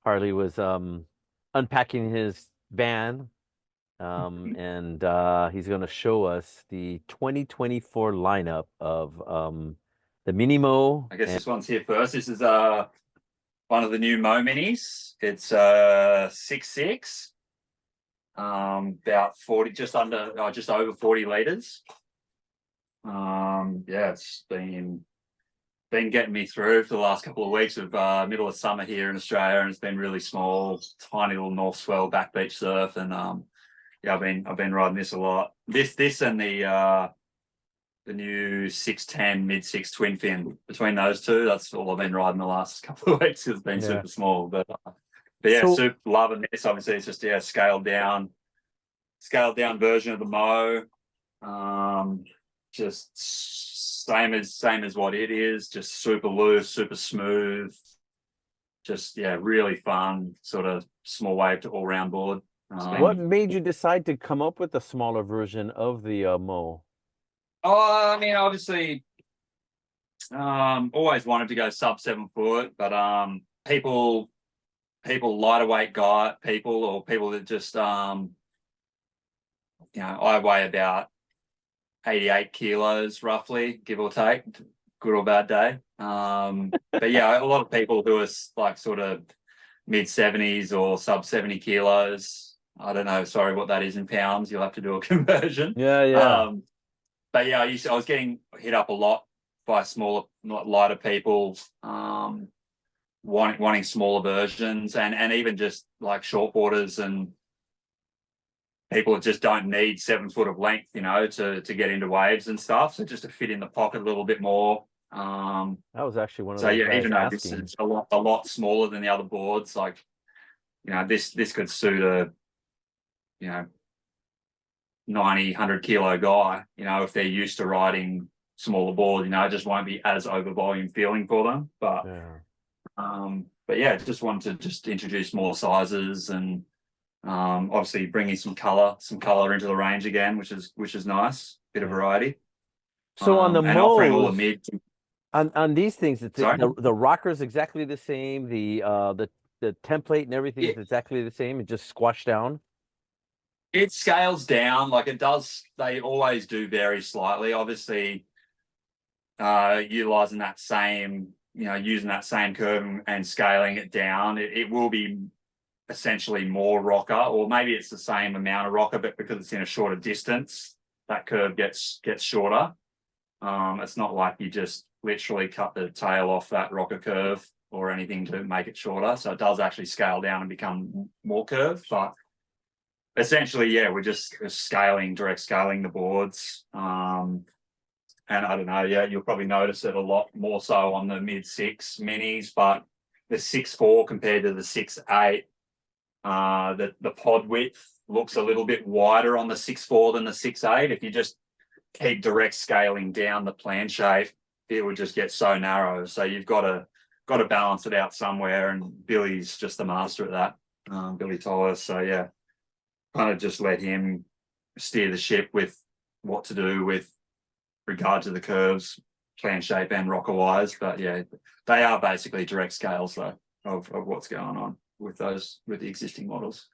Harley was unpacking his van, and he's going to show us the 2024 lineup of the Mini Moe. I guess this one's here first. This is one of the new Moe Minis. It's 6'6", about 40, just over 40 liters. Yeah, it's been getting me through for the last couple of weeks of middle of summer here in Australia, and it's been really small, tiny little North Swell back beach surf, and yeah, I've been riding this a lot. This and the new 610 mid six twin fin. Between those two, that's all I've been riding the last couple of weeks. It's been super small, but yeah, So, super loving this. Obviously, it's just scaled down version of the Moe. Just same as what it is. Just super loose, super smooth. Just really fun sort of small wave to all round board. what made you decide to come up with a smaller version of the Moe? Oh, I mean, obviously, always wanted to go sub 7 foot, but people lighter weight people that just I weigh about 88 kilos roughly, give or take, good or bad day. But yeah, a lot of people who are like sort of mid 70s or sub 70 kilos. I don't know, sorry what that is in pounds. You'll have to do a conversion. Yeah. But yeah, I was getting hit up a lot by smaller, not lighter people, wanting smaller versions, and even just like shortboarders and people that just don't need 7 foot of length, to get into waves and stuff. So just to fit in the pocket a little bit more. That was actually one of So those yeah, guys even though this asking. is a lot smaller than the other boards, like this could suit a 90, 100 kilo guy, if they're used to riding smaller boards, it just won't be as over volume feeling for them. But yeah, just wanted to just introduce more sizes and obviously bringing some color into the range again, which is nice, bit of variety. So on the And offering all the Moes, mid. on these things, Sorry. the rocker is exactly the same. The template and everything is exactly the same. It just squashed down. It scales down like it does. They always do vary slightly. Obviously, utilizing that same, using that same curve and scaling it down, it will be essentially more rocker, or maybe it's the same amount of rocker, but because it's in a shorter distance, that curve gets shorter. It's not like you just literally cut the tail off that rocker curve or anything to make it shorter. So it does actually scale down and become more curved, but essentially, yeah, we're just direct scaling the boards. And I don't know, yeah, you'll probably notice it a lot more so on the mid 6 minis, but the 6'4" compared to the 6'8", the pod width looks a little bit wider on the 6'4" than the 6'8". If you just keep direct scaling down the plan shape, it would just get so narrow. So you've got to balance it out somewhere, and Billy's just the master at that. Billy Toller. So yeah, kind of just let him steer the ship with what to do with regard to the curves, plan shape and rocker wise. But yeah, they are basically direct scales though of what's going on with the existing models.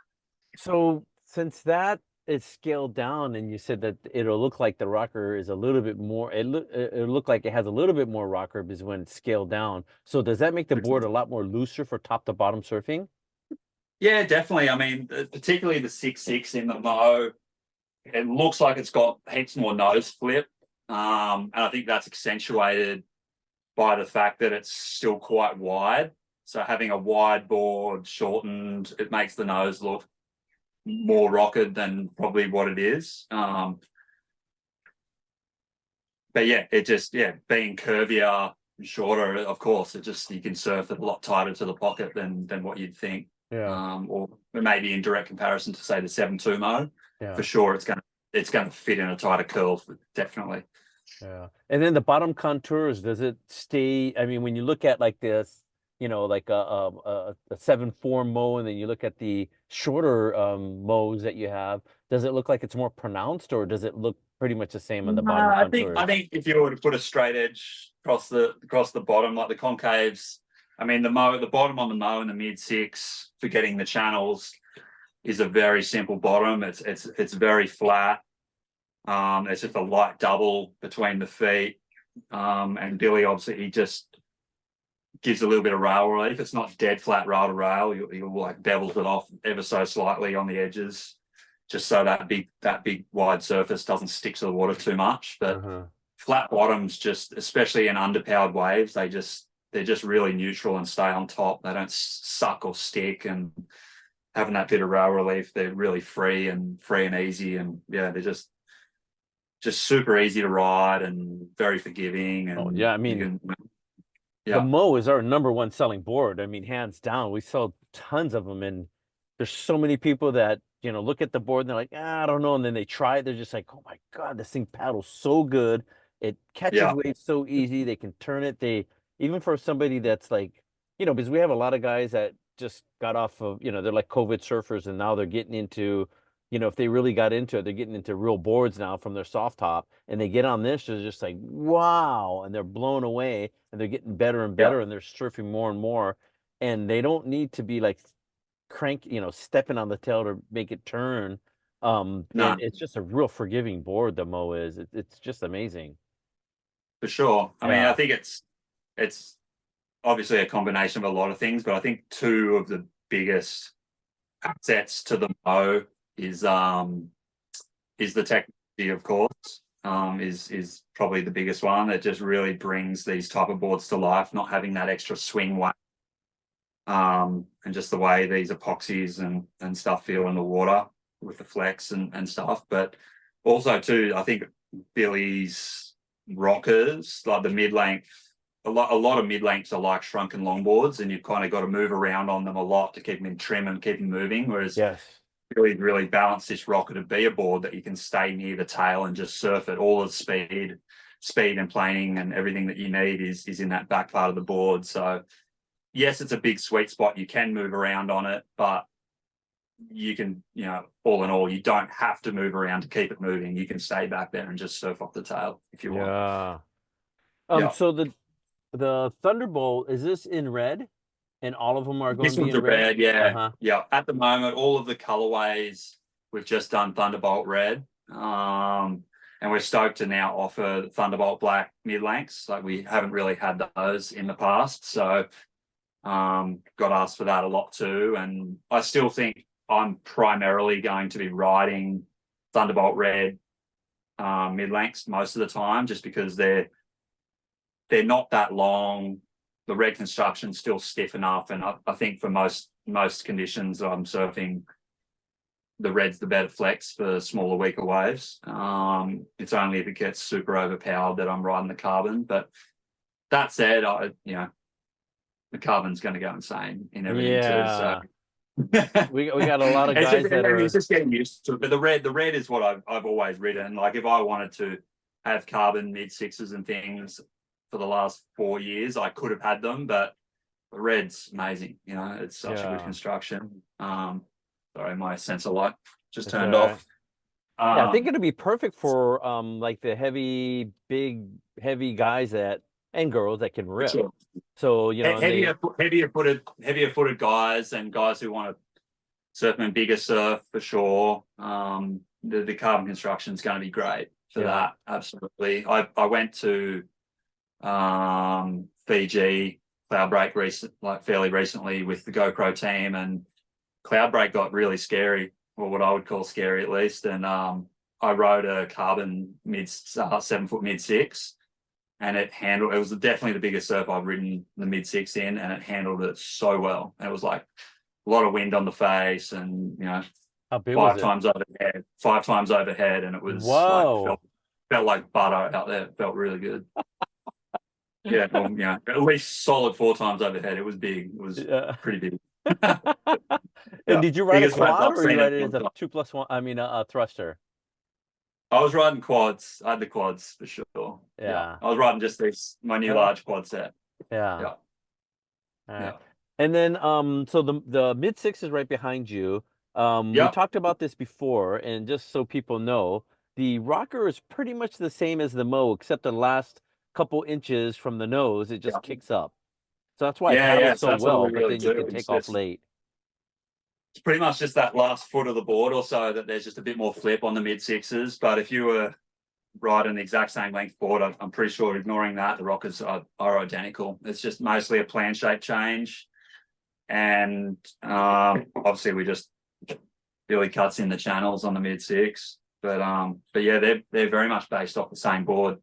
So since that is scaled down, and you said that it'll look like the rocker is a little bit more, it'll look like it has a little bit more rocker because when it's scaled down. So does that make the board a lot more looser for top to bottom surfing? Yeah, definitely. I mean, particularly the 6'6" in the Moe, it looks like it's got heaps more nose flip. And I think that's accentuated by the fact that it's still quite wide. So having a wide board shortened, it makes the nose look more rocketed than probably what it is. But yeah, being curvier and shorter, of course, you can surf it a lot tighter to the pocket than what you'd think. Or maybe in direct comparison to say the 7.2 Moe, for sure it's gonna fit in a tighter curl, definitely. And then the bottom contours, does it stay? I mean, when you look at like this, like a 7.4 Moe, and then you look at the shorter Moes that you have, does it look like it's more pronounced, or does it look pretty much the same on the bottom contours? I think if you were to put a straight edge across the bottom, like the concaves I mean, the bottom on the Moe in the mid six for getting the channels is a very simple bottom. It's very flat. It's just a light double between the feet. And Billy, obviously, he just gives a little bit of rail relief. It's not dead flat rail to rail. He'll like bevels it off ever so slightly on the edges, just so that big wide surface doesn't stick to the water too much. But flat bottoms, just especially in underpowered waves, they're just really neutral and stay on top. They don't suck or stick, and having that bit of rail relief, they're really free and easy, and yeah, they're just super easy to ride and very forgiving. And Oh yeah, I mean, the yeah, Moe is our #1 selling board. I mean, hands down. We sell tons of them, and there's so many people that, you know, look at the board and they're like, I don't know, and then they try it. They're just like, oh my God, this thing paddles so good. It catches yeah, waves so easy. They can turn it. They even for somebody that's like, you know, because we have a lot of guys that just got off of, you know, they're like COVID surfers, and now they're getting into, you know, if they really got into it, they're getting into real boards now from their soft top, and they get on this, they're just like, wow, and they're blown away, and they're getting better and yeah. better, and they're surfing more and more, and they don't need to be like crank, you know, stepping on the tail to make it turn. No, And it's just a real forgiving board, the Moe is. It's just amazing. for sure. I mean, I Yeah. think it's obviously a combination of a lot of things, but I think two of the biggest assets to the Moe is the technology, of course. Is probably the biggest one that just really brings these type of boards to life, not having that extra swing weight. And just the way these epoxies and stuff feel in the water with the flex and stuff. But also too, I think Billy's rockers, like the mid-length, a lot of mid-lengths are like shrunken longboards, and you've kind of got to move around on them a lot to keep them in trim and keep them moving. Whereas Yes. really balance this rocker to be a board that you can stay near the tail and just surf it. All the speed and planing and everything that you need is in that back part of the board. So yes, it's a big sweet spot. You can move around on it, but you can, you know, all in all, you don't have to move around to keep it moving. You can stay back there and just surf off the tail if you want. Yeah. Yeah. So the Thunderbolt, is this in red? And all of them are going This to be one's in a red? red, yeah. Uh-huh. Yeah. At the moment, all of the colorways, we've just done Thunderbolt red. And we're stoked to now offer Thunderbolt black mid lengths. Like we haven't really had those in the past. So got asked for that a lot too. And I still think I'm primarily going to be riding Thunderbolt red mid lengths most of the time, just because they're not that long. The red construction's still stiff enough, and I think for most conditions I'm surfing, the red's the better flex for smaller, weaker waves. It's only if it gets super overpowered that I'm riding the carbon. But that said, the carbon's going to go insane in everything too. So Yeah. We got a lot of guys that it's are, just getting used to it. But the red is what I've always ridden. Like if I wanted to have carbon mid sixes and things for the last 4 years, I could have had them, but the red's amazing. You know, it's such a good yeah. construction. Sorry, my sensor light just That's all turned right. off. Yeah, I think Um, it'd be perfect for like the big heavy guys that and girls that can for rip. sure. So, you know, and they Heavier footed guys and guys who want to surf in bigger surf for sure. The carbon construction is going to be great for yeah. that. Absolutely. I went to Fiji Cloudbreak fairly recently with the GoPro team, and Cloudbreak got really scary, or what I would call scary at least. And I rode a carbon 7 foot mid six, and it was definitely the biggest surf I've ridden the mid six in, and it handled it so well. And it was like a lot of wind on the face, and How big was it? five times overhead, and it was like Whoa. felt like butter out there. It felt really good. Yeah, well, at least solid 4 times overhead. It was big. It was Yeah. pretty big. And Yeah, did you ride a biggest waves quad I've or you seen in ride a it long as a time. 2+1? I mean, a thruster. I was riding quads. I had the quads for sure. Yeah, Yeah. I was riding just my new Yeah. large quad set. Yeah. Yeah, All right. yeah, And then so the mid six is right behind you. We yeah, talked about this before, and just so people know, the rocker is pretty much the same as the Moe, except the last couple inches from the nose, it yeah. just kicks up. So that's why it Yeah, yeah. paddles So so that's what well, we but really then you do. can take off late. It's pretty much just that last foot of the board or so that there's just a bit more flip on the mid sixes. But if you were riding the exact same length board, I'm pretty sure ignoring that, the rockers are identical. It's just mostly a plan shape change. And obviously we just Billy cuts in the channels on the mid six. But yeah, they're very much based off the same board.